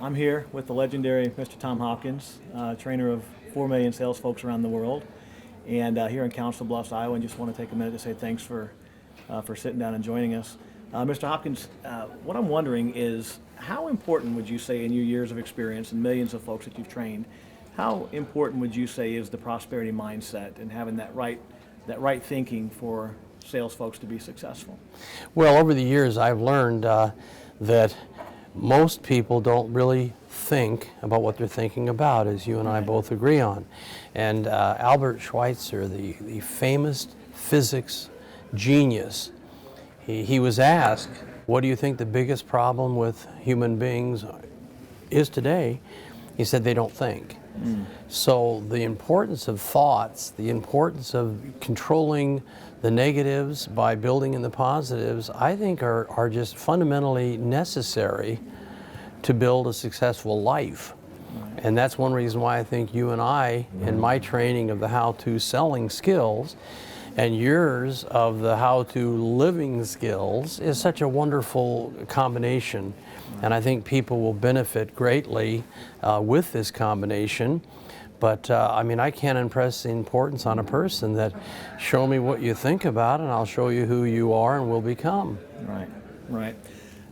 I'm here with the legendary Mr. Tom Hopkins, trainer of 4 million sales folks around the world, and here in Council Bluffs, Iowa, and just want to take a minute to say thanks for sitting down and joining us. Mr. Hopkins, what I'm wondering is, how important would you say in your years of experience and millions of folks that you've trained, how important would you say is the prosperity mindset and having that right thinking for sales folks to be successful? Well, over the years, I've learned that most people don't really think about what they're thinking about, as you and I both agree on. And Albert Schweitzer, the famous physics genius, he was asked, what do you think the biggest problem with human beings is today? He said they don't think. So the importance of thoughts, the importance of controlling the negatives by building in the positives, I think are just fundamentally necessary to build a successful life. And that's one reason why I think you and I, in my training of the how-to selling skills, and yours of the how-to living skills, is such a wonderful combination. And I think people will benefit greatly with this combination. But I mean, I can't impress the importance on a person that show me what you think about and I'll show you who you are and will become. Right, right.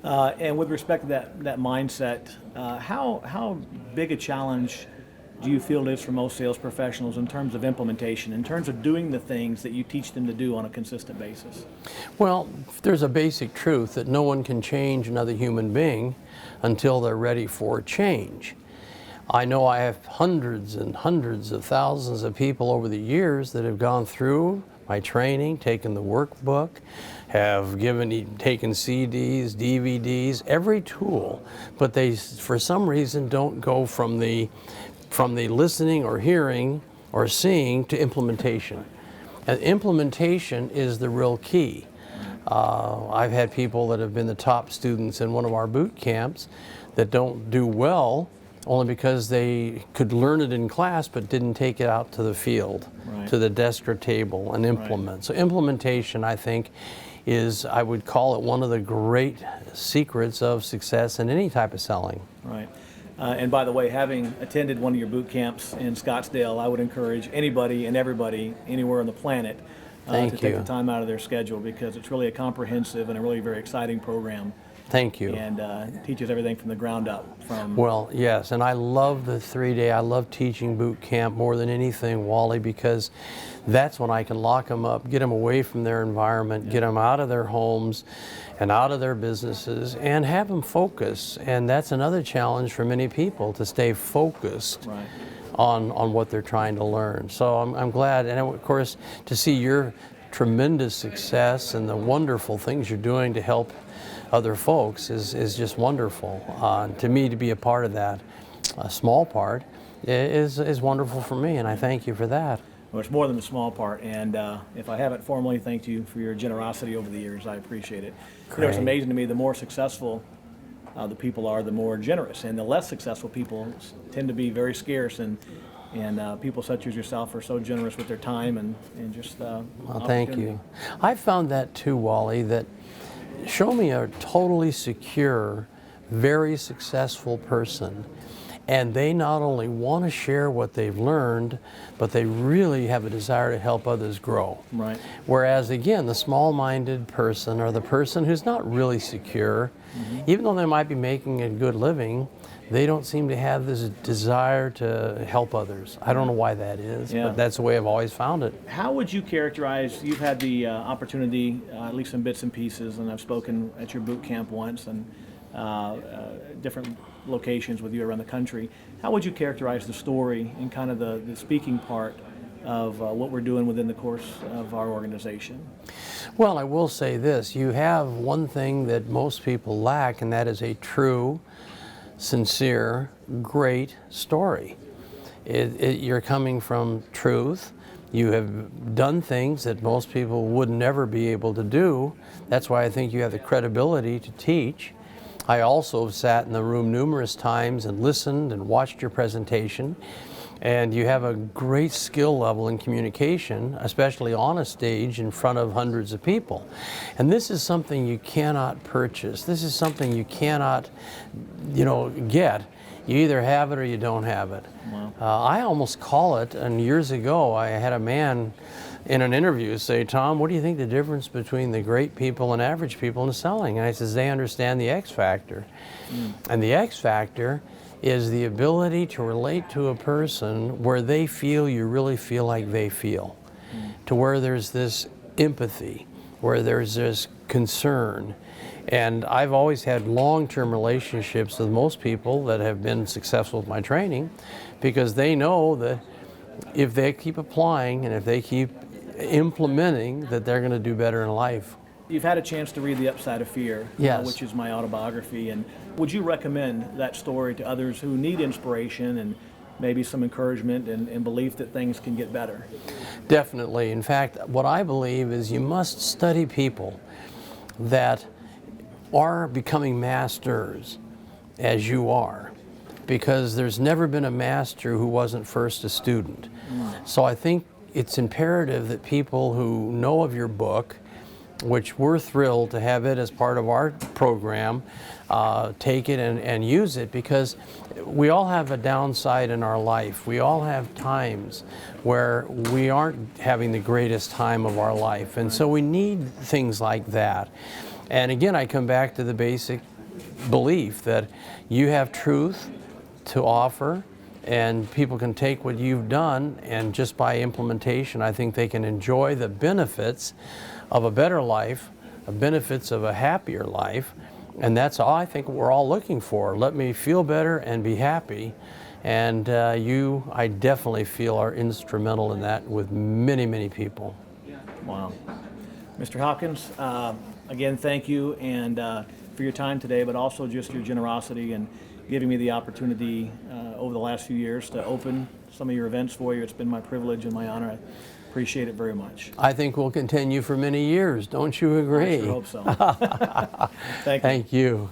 And with respect to that mindset, how big a challenge do you feel it is for most sales professionals in terms of implementation, in terms of doing the things that you teach them to do on a consistent basis? Well, there's a basic truth that no one can change another human being until they're ready for change. I know I have hundreds and hundreds of thousands of people over the years that have gone through my training, taken the workbook, have taken CDs, DVDs, every tool, but they, for some reason, don't go from the listening or hearing or seeing to implementation. And implementation is the real key. I've had people that have been the top students in one of our boot camps that don't do well only because they could learn it in class but didn't take it out to the field, to the desk or table and implement. So implementation, I think, is, I would call it one of the great secrets of success in any type of selling. Right. And by the way, having attended one of your boot camps in Scottsdale, I would encourage anybody and everybody anywhere on the planet to take the time out of their schedule, because it's really a comprehensive and a really very exciting program. Thank you. And teaches everything from the ground up. Well, yes, and I love the 3-day, I love teaching boot camp more than anything, Wally, because that's when I can lock them up, get them away from their environment, get them out of their homes and out of their businesses, and have them focus. And that's another challenge for many people, to stay focused on what they're trying to learn. So I'm glad, and of course, to see your tremendous success and the wonderful things you're doing to help other folks is just wonderful. To me, to be a part of that, a small part, is wonderful for me, and I thank you for that. Well, it's more than a small part, and if I haven't formally thanked you for your generosity over the years, I appreciate it. You know, it's amazing to me, the more successful the people are, the more generous, and the less successful people tend to be very scarce, and people such as yourself are so generous with their time and just well, thank you. I found that too, Wally, that show me a totally secure, very successful person, and they not only want to share what they've learned, but they really have a desire to help others grow. Right. Whereas, again, the small-minded person, or the person who's not really secure, even though they might be making a good living, they don't seem to have this desire to help others. I don't know why that is, but that's the way I've always found it. How would you characterize, you've had the opportunity, at least in bits and pieces, and I've spoken at your boot camp once, and different locations with you around the country. How would you characterize the story and kind of the speaking part of what we're doing within the course of our organization? Well, I will say this. You have one thing that most people lack, and that is a true, sincere, great story. You're coming from truth. You have done things that most people would never be able to do. That's why I think you have the credibility to teach. I also have sat in the room numerous times and listened and watched your presentation. And you have a great skill level in communication, especially on a stage in front of hundreds of people. And this is something you cannot purchase. This is something you cannot, get. You either have it or you don't have it. Wow. I almost call it, and years ago I had a man in an interview say, Tom, what do you think the difference between the great people and average people in selling? And I says, they understand the X factor. And the X factor is the ability to relate to a person where they feel you really feel like they feel, to where there's this empathy, where there's this concern. And I've always had long-term relationships with most people that have been successful with my training, because they know that if they keep applying and if they keep implementing, that they're going to do better in life. You've had a chance to read The Upside of Fear, Yes. which is my autobiography, and would you recommend that story to others who need inspiration and maybe some encouragement and belief that things can get better? Definitely. In fact, what I believe is you must study people that are becoming masters as you are, because there's never been a master who wasn't first a student. So I think it's imperative that people who know of your book, which we're thrilled to have it as part of our program, take it and use it, because we all have a downside in our life. We all have times where we aren't having the greatest time of our life, and so we need things like that. And again, I come back to the basic belief that you have truth to offer, and people can take what you've done, and just by implementation, I think they can enjoy the benefits of a better life, the benefits of a happier life, and that's all I think we're all looking for. Let me feel better and be happy, and I definitely feel are instrumental in that with many, many people. Wow. Mr. Hopkins, again, thank you and for your time today, but also just your generosity and giving me the opportunity over the last few years to open some of your events for you. It's been my privilege and my honor. I appreciate it very much. I think we'll continue for many years. Don't you agree? I sure hope so. Thank you. Thank you.